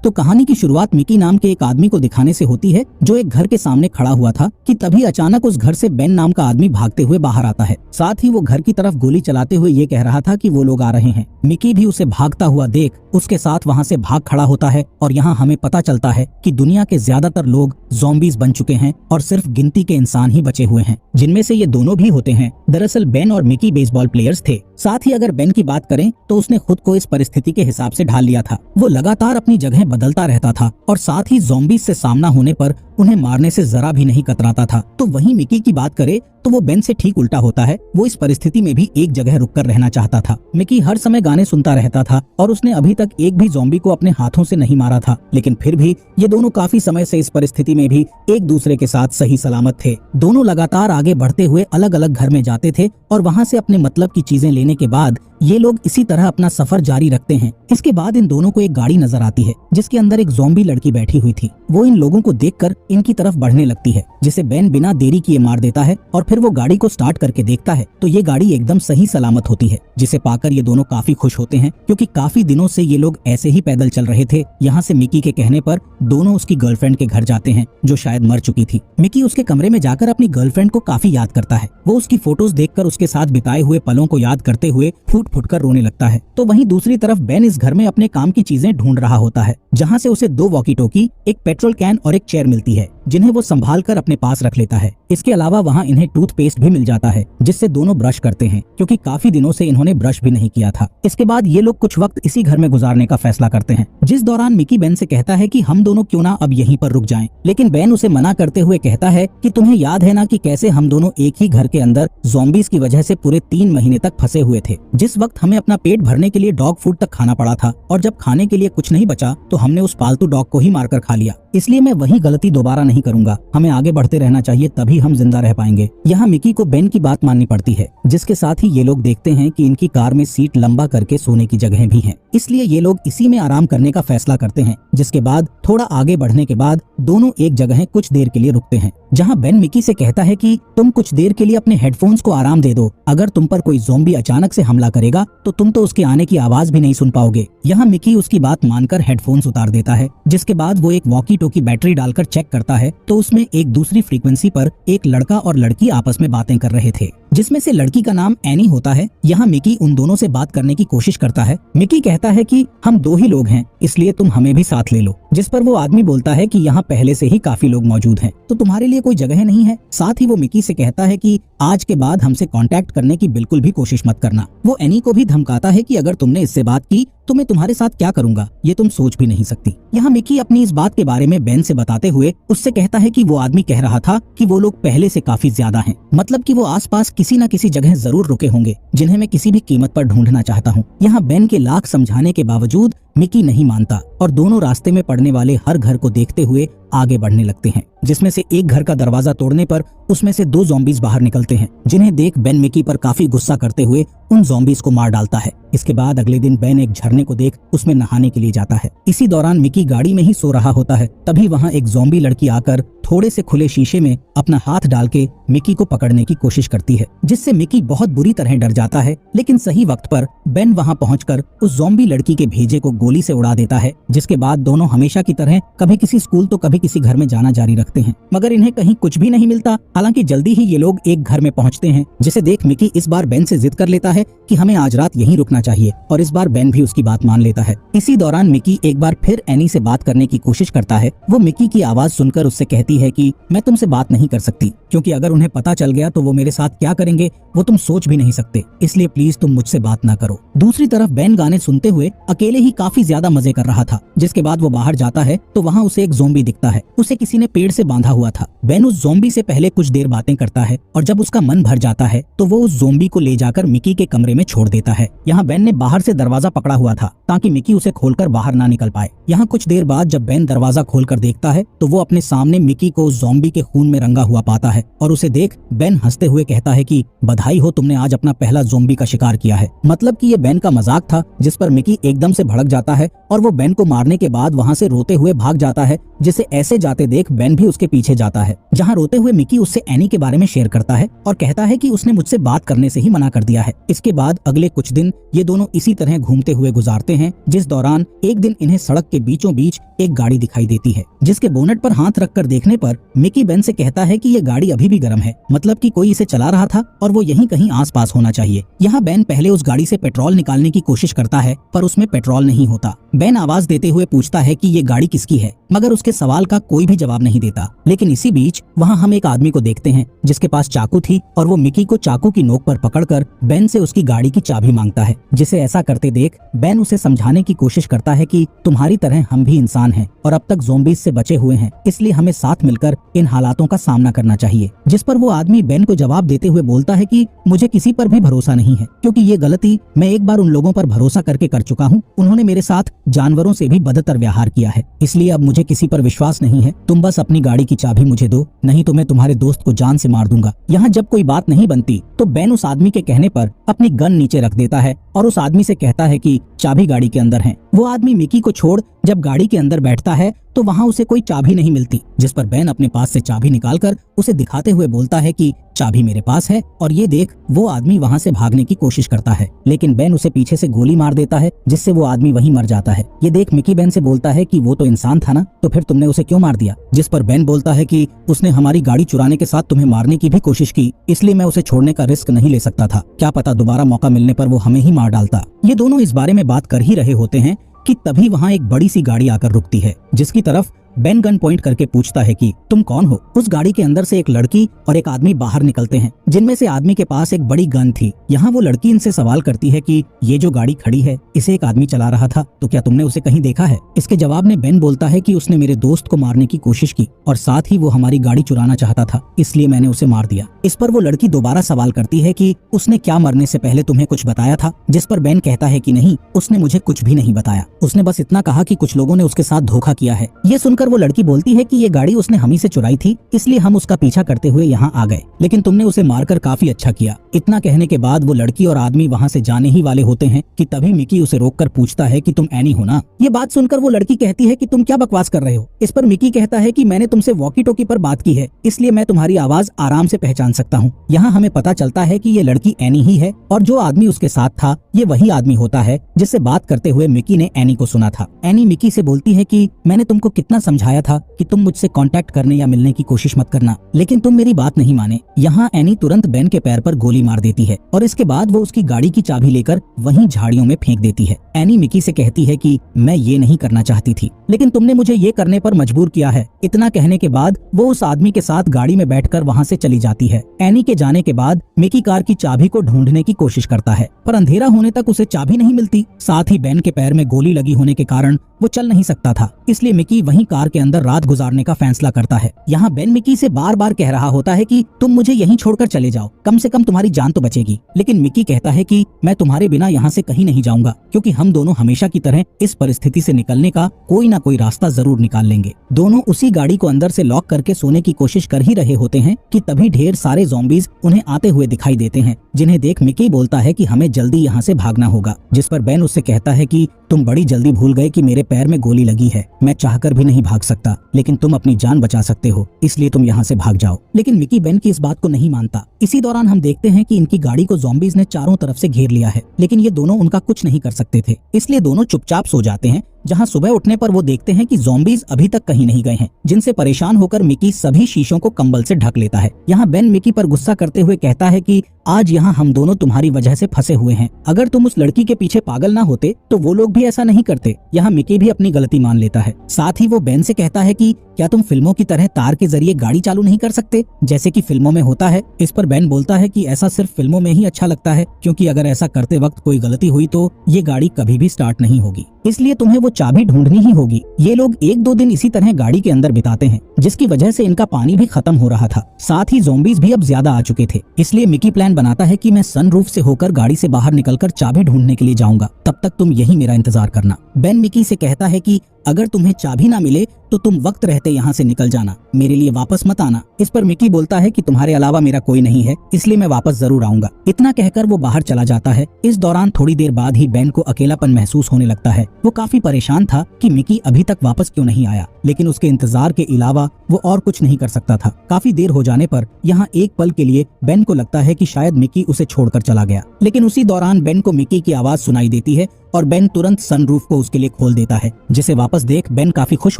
तो कहानी की शुरुआत मिकी नाम के एक आदमी को दिखाने से होती है जो एक घर के सामने खड़ा हुआ था कि तभी अचानक उस घर से बेन नाम का आदमी भागते हुए बाहर आता है। साथ ही वो घर की तरफ गोली चलाते हुए ये कह रहा था कि वो लोग आ रहे हैं। मिकी भी उसे भागता हुआ देख उसके साथ वहाँ से भाग खड़ा होता है और यहाँ हमें पता चलता है कि दुनिया के ज्यादातर लोग ज़ॉम्बीज़ बन चुके हैं और सिर्फ गिनती के इंसान ही बचे हुए हैं, जिनमें से ये दोनों भी होते हैं। दरअसल बेन और मिकी बेसबॉल प्लेयर्स थे। साथ ही अगर बेन की बात करें तो उसने खुद को इस परिस्थिति के हिसाब से ढाल लिया था। वो लगातार अपनी जगह बदलता रहता था और साथ ही ज़ॉम्बीज़ से सामना होने पर उन्हें मारने से जरा भी नहीं कतराता था। तो वहीं मिकी की बात करें तो वो बेन से ठीक उल्टा होता है। वो इस परिस्थिति में भी एक जगह रुककर रहना चाहता था। मिकी हर समय गाने सुनता रहता था और उसने अभी तक एक भी ज़ॉम्बी को अपने हाथों से नहीं मारा था, लेकिन फिर भी ये दोनों काफी समय से इस परिस्थिति में भी एक दूसरे के साथ सही सलामत थे। दोनों लगातार आगे बढ़ते हुए अलग अलग घर में जाते थे और वहाँ से अपने मतलब की चीजें लेने के बाद ये लोग इसी तरह अपना सफर जारी रखते हैं। इसके बाद इन दोनों को एक गाड़ी नजर आती है जिसके अंदर एक ज़ॉम्बी लड़की बैठी हुई थी। वो इन लोगों को देखकर इनकी तरफ बढ़ने लगती है, जिसे बेन बिना देरी किए मार देता है और फिर वो गाड़ी को स्टार्ट करके देखता है तो ये गाड़ी एकदम सही सलामत होती है, जिसे पाकर ये दोनों काफी खुश होते हैं क्योंकि काफी दिनों से ये लोग ऐसे ही पैदल चल रहे थे। यहाँ से मिकी के कहने पर दोनों उसकी गर्लफ्रेंड के घर जाते हैं जो शायद मर चुकी थी। मिकी उसके कमरे में जाकर अपनी गर्लफ्रेंड को काफी याद करता है। वो उसकी फोटोज देखकर उसके साथ बिताए हुए पलों को याद करते हुए फूट फूट कर रोने लगता है। तो वहीं दूसरी तरफ बेन इस घर में अपने काम की चीजें ढूंढ रहा होता है, जहाँ से उसे 2 वॉकी टॉकी, एक पेट्रोल कैन और एक चेयर मिलती है जिन्हें वो संभाल कर अपने पास रख लेता है। इसके अलावा वहाँ इन्हें टूथपेस्ट भी मिल जाता है जिससे दोनों ब्रश करते हैं क्योंकि काफी दिनों से इन्होंने ब्रश भी नहीं किया था। इसके बाद ये लोग कुछ वक्त इसी घर में गुजारने का फैसला करते हैं, जिस दौरान मिकी बेन से कहता है कि हम दोनों क्यों ना अब यहीं पर रुक जाएं। लेकिन बेन उसे मना करते हुए कहता है कि तुम्हें याद है ना कि कैसे हम दोनों एक ही घर के अंदर ज़ॉम्बीज़ की वजह से पूरे 3 महीने तक फंसे हुए थे, जिस वक्त हमें अपना पेट भरने के लिए डॉग फूड तक खाना पड़ा था और जब खाने के लिए कुछ नहीं बचा तो हमने उस पालतू डॉग को ही मारकर खा लिया। इसलिए मैं वही गलती दोबारा नहीं करूंगा। हमें आगे बढ़ते रहना चाहिए, तभी हम जिंदा रह पाएंगे। यहाँ मिकी को बेन की बात माननी पड़ती है, जिसके साथ ही ये लोग देखते हैं कि इनकी कार में सीट लंबा करके सोने की जगह भी है। इसलिए ये लोग इसी में आराम करने का फैसला करते हैं। जिसके बाद थोड़ा आगे बढ़ने के बाद दोनों एक जगह कुछ देर के लिए रुकते हैं, जहाँ बेन मिकी से कहता है कि तुम कुछ देर के लिए अपने हेडफोन्स को आराम दे दो। अगर तुम पर कोई ज़ॉम्बी अचानक से हमला करेगा तो तुम तो उसके आने की आवाज भी नहीं सुन पाओगे। यहाँ मिकी उसकी बात मानकर हेडफोन्स उतार देता है। जिसके बाद वो एक वॉकी टॉकी बैटरी डालकर चेक करता है तो उसमें एक दूसरी फ्रीक्वेंसी पर एक लड़का और लड़की आपस में बातें कर रहे थे, जिसमें से लड़की का नाम एनी होता है। यहाँ मिकी उन दोनों से बात करने की कोशिश करता है। मिकी कहता है कि हम 2 ही लोग हैं, इसलिए तुम हमें भी साथ ले लो। जिस पर वो आदमी बोलता है कि यहाँ पहले से ही काफी लोग मौजूद हैं, तो तुम्हारे लिए कोई जगह नहीं है। साथ ही वो मिकी से कहता है कि आज के बाद हमसे कांटेक्ट करने की बिल्कुल भी कोशिश मत करना। वो एनी को भी धमकाता है कि अगर तुमने इससे बात की तो मैं तुम्हारे साथ क्या करूंगा ये तुम सोच भी नहीं सकती। यहाँ मिकी अपनी इस बात के बारे में बेन से बताते हुए उससे कहता है कि वो आदमी कह रहा था कि वो लोग पहले से काफी ज्यादा हैं, मतलब कि वो आसपास किसी न किसी जगह जरूर रुके होंगे जिन्हें मैं किसी भी कीमत पर ढूंढना चाहता हूँ। यहाँ बेन के लाख समझाने के बावजूद मिकी नहीं मानता और दोनों रास्ते में पड़ने वाले हर घर को देखते हुए आगे बढ़ने लगते हैं, जिसमें से एक घर का दरवाजा तोड़ने पर उसमें से 2 ज़ॉम्बीज़ बाहर निकलते हैं, जिन्हें देख बेन मिकी पर काफी गुस्सा करते हुए उन ज़ॉम्बीज़ को मार डालता है। इसके बाद अगले दिन बेन एक झरने को देख उसमें नहाने के लिए जाता है। इसी दौरान मिकी गाड़ी में ही सो रहा होता है। तभी वहाँ एक ज़ॉम्बी लड़की आकर थोड़े से खुले शीशे में अपना हाथ डाल के मिकी को पकड़ने की कोशिश करती है, जिससे मिकी बहुत बुरी तरह डर जाता है। लेकिन सही वक्त पर बेन वहाँ पहुंचकर उस ज़ॉम्बी लड़की के भेजे को गोली से उड़ा देता है। जिसके बाद दोनों हमेशा की तरह कभी किसी स्कूल तो कभी किसी घर में जाना जारी रखते हैं, मगर इन्हें कहीं कुछ भी नहीं मिलता। हालांकि जल्दी ही ये लोग एक घर में पहुंचते हैं, जिसे देख मिकी इस बार बेन से जिद कर लेता है कि हमें आज रात यहीं रुकना चाहिए, और इस बार बेन भी उसकी बात मान लेता है। इसी दौरान मिकी एक बार फिर एनी से बात करने की कोशिश करता है। वो मिकी की आवाज सुनकर उससे कहती है कि मैं तुमसे बात नहीं कर सकती, क्योंकि अगर उन्हें पता चल गया तो वो मेरे साथ क्या करेंगे वो तुम सोच भी नहीं सकते, इसलिए प्लीज तुम मुझसे बात ना करो। दूसरी तरफ बेन गाने सुनते हुए अकेले ही काफी ज्यादा मजे कर रहा था। जिसके बाद वो बाहर जाता है तो वहाँ उसे एक ज़ॉम्बी दिखता है। उसे किसी ने पेड़ से बांधा हुआ था। बेन उस ज़ॉम्बी से पहले कुछ देर बातें करता है और जब उसका मन भर जाता है तो वो उस ज़ॉम्बी को ले जाकर मिकी के कमरे में छोड़ देता है। यहाँ बेन ने बाहर से दरवाजा पकड़ा हुआ था ताकि मिकी उसे खोलकर बाहर ना निकल पाए। यहाँ कुछ देर बाद जब बेन दरवाजा खोलकर देखता है तो वो अपने सामने मिकी को उस ज़ॉम्बी के खून में रंगा हुआ पाता है, और उसे देख बेन हंसते हुए कहता है कि बधाई हो, तुमने आज अपना पहला ज़ॉम्बी का शिकार किया है। मतलब कि ये बेन का मजाक था, जिस पर मिकी एकदम से भड़क जाता आता है और वो बेन को मारने के बाद वहाँ से रोते हुए भाग जाता है, जिसे ऐसे जाते देख बेन भी उसके पीछे जाता है। जहाँ रोते हुए मिकी उससे एनी के बारे में शेयर करता है और कहता है कि उसने मुझसे बात करने से ही मना कर दिया है। इसके बाद अगले कुछ दिन ये दोनों इसी तरह घूमते हुए गुजारते हैं, जिस दौरान एक दिन इन्हें सड़क के बीचों बीच एक गाड़ी दिखाई देती है, जिसके बोनट पर हाथ रखकर देखने पर मिकी बेन से कहता है कि ये गाड़ी अभी भी गर्म है, मतलब कि कोई इसे चला रहा था और वो यहीं कहीं आसपास होना चाहिए। यहाँ बेन पहले उस गाड़ी से पेट्रोल निकालने की कोशिश करता है पर उसमें पेट्रोल नहीं होता। बेन आवाज देते हुए पूछता है कि ये गाड़ी किसकी है, मगर उसके सवाल का कोई भी जवाब नहीं देता। लेकिन इसी बीच वहाँ हम एक आदमी को देखते हैं जिसके पास चाकू थी और वो मिकी को चाकू की नोक पर पकड़कर बेन से उसकी गाड़ी की चाबी मांगता है, जिसे ऐसा करते देख बेन उसे समझाने की कोशिश करता है कि तुम्हारी तरह हम भी इंसान हैं और अब तक ज़ॉम्बीज़ से बचे हुए हैं, इसलिए हमें साथ मिलकर इन हालातों का सामना करना चाहिए। जिस पर वो आदमी बेन को जवाब देते हुए बोलता है कि मुझे किसी पर भी भरोसा नहीं है, क्योंकि ये गलती मैं एक बार उन लोगों पर भरोसा करके कर चुका हूँ। उन्होंने मेरे साथ जानवरों से भी बदतर व्यवहार किया है, इसलिए अब मुझे किसी पर विश्वास नहीं है। तुम बस अपनी गाड़ी की चाबी मुझे दो, नहीं तो मैं तुम्हारे दोस्त को जान से मार दूंगा। यहाँ जब कोई बात नहीं बनती तो बेन उस आदमी के कहने पर अपनी गन नीचे रख देता है और उस आदमी से कहता है कि चाबी गाड़ी के अंदर है। वो आदमी मिकी को छोड़ जब गाड़ी के अंदर बैठता है तो वहाँ उसे कोई चाबी नहीं मिलती, जिस पर बेन अपने पास से चाबी निकालकर उसे दिखाते हुए बोलता है कि चाबी मेरे पास है। और ये देख वो आदमी वहाँ से भागने की कोशिश करता है, लेकिन बेन उसे पीछे से गोली मार देता है, जिससे वो आदमी वहीं मर जाता है। ये देख मिकी बेन से बोलता है कि वो तो इंसान था ना, तो फिर तुमने उसे क्यों मार दिया? जिस पर बेन बोलता है कि उसने हमारी गाड़ी चुराने के साथ तुम्हें मारने की भी कोशिश की, इसलिए मैं उसे छोड़ने का रिस्क नहीं ले सकता था। क्या पता दोबारा मौका मिलने पर वो हमें ही मार डालता। ये दोनों इस बारे में बात कर ही रहे होते हैं कि तभी वहाँ एक बड़ी सी गाड़ी आकर रुकती है, जिसकी तरफ बेन गन पॉइंट करके पूछता है कि तुम कौन हो? उस गाड़ी के अंदर से एक लड़की और एक आदमी बाहर निकलते हैं, जिनमें से आदमी के पास एक बड़ी गन थी। यहाँ वो लड़की इनसे सवाल करती है कि ये जो गाड़ी खड़ी है इसे एक आदमी चला रहा था, तो क्या तुमने उसे कहीं देखा है? इसके जवाब में बेन बोलता है कि उसने मेरे दोस्त को मारने की कोशिश की और साथ ही वो हमारी गाड़ी चुराना चाहता था, इसलिए मैंने उसे मार दिया। इस पर वो लड़की दोबारा सवाल करती है कि उसने क्या मरने से पहले तुम्हें कुछ बताया था? जिस पर बेन कहता है कि नहीं, उसने मुझे कुछ भी नहीं बताया। उसने बस इतना कहा कि कुछ लोगों ने उसके साथ धोखा किया है। ये सुनकर वो लड़की बोलती है कि ये गाड़ी उसने हम ही से चुराई थी, इसलिए हम उसका पीछा करते हुए यहाँ आ गए, लेकिन तुमने उसे मारकर काफी अच्छा किया। इतना कहने के बाद वो लड़की और आदमी वहाँ से जाने ही वाले होते हैं कि तभी मिकी उसे रोककर पूछता है कि तुम एनी हो ना? ये बात सुनकर वो लड़की कहती है कि तुम क्या बकवास कर रहे हो? इस पर मिकी कहता है कि मैंने तुमसे वॉकी टॉकी पर बात की है, इसलिए मैं तुम्हारी आवाज आराम से पहचान सकता हूँ। यहाँ हमें पता चलता है कि ये लड़की एनी ही है और जो आदमी उसके साथ था ये वही आदमी होता है जिससे बात करते हुए मिकी ने एनी को सुना था। एनी मिकी से बोलती है कि मैंने तुमको कितना समझाया था कि तुम मुझसे कांटेक्ट करने या मिलने की कोशिश मत करना, लेकिन तुम मेरी बात नहीं माने। यहाँ एनी तुरंत बेन के पैर पर गोली मार देती है और इसके बाद वो उसकी गाड़ी की चाबी लेकर वहीं झाड़ियों में फेंक देती है। एनी मिकी से कहती है कि मैं ये नहीं करना चाहती थी, लेकिन तुमने मुझे ये करने पर मजबूर किया है। इतना कहने के बाद वो उस आदमी के साथ गाड़ी में बैठकर वहाँ से चली जाती है। एनी के जाने के बाद मिकी कार की चाबी को ढूंढने की कोशिश करता है, पर अंधेरा होने तक उसे चाबी नहीं मिलती। साथ ही बेन के पैर में गोली लगी होने के कारण वो चल नहीं सकता था, इसलिए मिकी वहीं कार के अंदर रात गुजारने का फैसला करता है। यहाँ बेन मिकी से बार बार कह रहा होता है कि तुम मुझे यहीं छोड़कर चले जाओ, कम से कम तुम्हारी जान तो बचेगी। लेकिन मिकी कहता है कि मैं तुम्हारे बिना यहाँ से कहीं नहीं जाऊंगा, क्योंकि हम दोनों हमेशा की तरह इस परिस्थिति से निकलने का कोई ना कोई रास्ता जरूर निकाल लेंगे। दोनों उसी गाड़ी को अंदर से लॉक करके सोने की कोशिश कर ही रहे होते हैं कि तभी ढेर सारे ज़ॉम्बीज़ उन्हें आते हुए दिखाई देते हैं, जिन्हें देख मिकी बोलता है कि हमें जल्दी यहाँ से भागना होगा। जिस पर बेन उससे कहता है कि तुम बड़ी जल्दी भूल गए कि मेरे पैर में गोली लगी है, मैं चाहकर भी नहीं भाग सकता, लेकिन तुम अपनी जान बचा सकते हो, इसलिए तुम यहाँ से भाग जाओ। लेकिन मिकी बेन की इस बात को नहीं मानता। इसी दौरान हम देखते हैं कि इनकी गाड़ी को ज़ॉम्बीज़ ने चारों तरफ से घेर लिया है, लेकिन ये दोनों उनका कुछ नहीं कर सकते थे, इसलिए दोनों चुपचाप सो जाते हैं। जहां सुबह उठने पर वो देखते हैं कि ज़ॉम्बीज़ अभी तक कहीं नहीं गए हैं, जिनसे परेशान होकर मिकी सभी शीशों को कंबल से ढक लेता है। यहाँ बेन मिकी पर गुस्सा करते हुए कहता है कि आज यहाँ हम दोनों तुम्हारी वजह से फंसे हुए हैं। अगर तुम उस लड़की के पीछे पागल ना होते तो वो लोग भी ऐसा नहीं करते। यहाँ मिकी भी अपनी गलती मान लेता है। साथ ही वो बेन से कहता है कि क्या तुम फिल्मों की तरह तार के जरिए गाड़ी चालू नहीं कर सकते, जैसे कि फिल्मों में होता है? इस पर बेन बोलता है कि ऐसा सिर्फ फिल्मों में ही अच्छा लगता है, क्योंकि अगर ऐसा करते वक्त कोई गलती हुई तो ये गाड़ी कभी भी स्टार्ट नहीं होगी, इसलिए तुम्हें वो चाबी ढूंढनी ही होगी। ये लोग 1-2 दिन इसी तरह गाड़ी के अंदर बिताते हैं, जिसकी वजह से इनका पानी भी खत्म हो रहा था। साथ ही ज़ॉम्बीज़ भी अब ज्यादा आ चुके थे, इसलिए मिकी प्लान बनाता है कि मैं सनरूफ से होकर गाड़ी से बाहर निकलकर चाबी ढूंढने के लिए जाऊंगा, तब तक तुम यही मेरा इंतजार करना। बेन मिकी से कहता है कि अगर तुम्हें चाबी ना मिले तो तुम वक्त रहते यहाँ से निकल जाना, मेरे लिए वापस मत आना। इस पर मिकी बोलता है कि तुम्हारे अलावा मेरा कोई नहीं है, इसलिए मैं वापस जरूर आऊंगा। इतना कहकर वो बाहर चला जाता है। इस दौरान थोड़ी देर बाद ही बेन को अकेलापन महसूस होने लगता है। वो काफी परेशान था कि मिकी अभी तक वापस क्यों नहीं आया, लेकिन उसके इंतजार के अलावा वो और कुछ नहीं कर सकता था। काफी देर हो जाने पर यहाँ एक पल के लिए बेन को लगता है कि शायद मिकी उसे छोड़कर चला गया, लेकिन उसी दौरान बेन को मिकी की आवाज सुनाई देती है और बेन तुरंत सनरूफ को उसके लिए खोल देता है, जिसे वापस देख बेन काफी खुश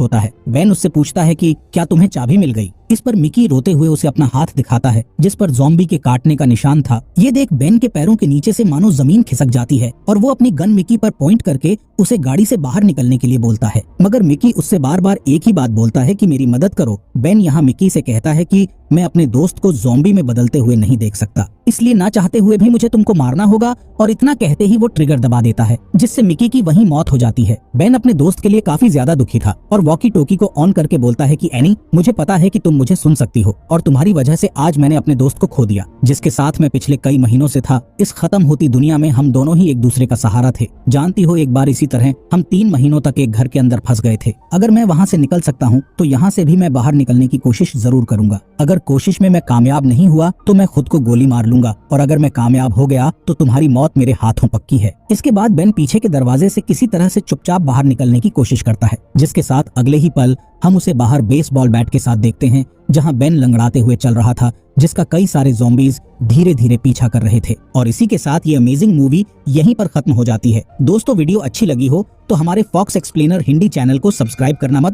होता है। बेन उससे पूछता है कि क्या तुम्हें चाबी मिल गई। इस पर मिकी रोते हुए उसे अपना हाथ दिखाता है, जिस पर ज़ॉम्बी के काटने का निशान था। ये देख बेन के पैरों के नीचे से मानो जमीन खिसक जाती है और वो अपनी गन मिकी पर पॉइंट करके उसे गाड़ी से बाहर निकलने के लिए बोलता है, मगर मिकी उससे बार बार एक ही बात बोलता है कि मेरी मदद करो। बेन यहाँ मिकी से कहता है कि मैं अपने दोस्त को ज़ॉम्बी में बदलते हुए नहीं देख सकता, इसलिए ना चाहते हुए भी मुझे तुमको मारना होगा। और इतना कहते ही वो ट्रिगर दबा देता है, जिससे मिकी की वहीं मौत हो जाती है। बेन अपने दोस्त के लिए काफी ज्यादा दुखी था और वॉकी टोकी को ऑन करके बोलता है कि एनी, मुझे पता है कि तुम मुझे सुन सकती हो और तुम्हारी वजह से आज मैंने अपने दोस्त को खो दिया, जिसके साथ मैं पिछले कई महीनों से था। इस खत्म होती दुनिया में हम दोनों ही एक दूसरे का सहारा थे। जानती हो, एक बार इसी तरह हम 3 महीनों तक एक घर के अंदर फंस गए थे। अगर मैं वहाँ से निकल सकता हूँ तो यहाँ से भी मैं बाहर निकलने की कोशिश जरूर करूंगा। अगर कोशिश में मैं कामयाब नहीं हुआ तो मैं खुद को गोली मार लूंगा, और अगर मैं कामयाब हो गया तो तुम्हारी मौत मेरे हाथों पक्की है। इसके बाद बेन पीछे के दरवाजे से किसी तरह से चुपचाप बाहर निकलने की कोशिश करता है, जिसके साथ अगले ही पल हम उसे बाहर बेसबॉल बैट के साथ देखते हैं, जहां बेन लंगड़ाते हुए चल रहा था, जिसका कई सारे ज़ॉम्बीज धीरे धीरे पीछा कर रहे थे। और इसी के साथ ये अमेजिंग मूवी यहीं पर खत्म हो जाती है। दोस्तों, वीडियो अच्छी लगी हो तो हमारे फॉक्स एक्सप्लेनर हिंदी चैनल को सब्सक्राइब करना मत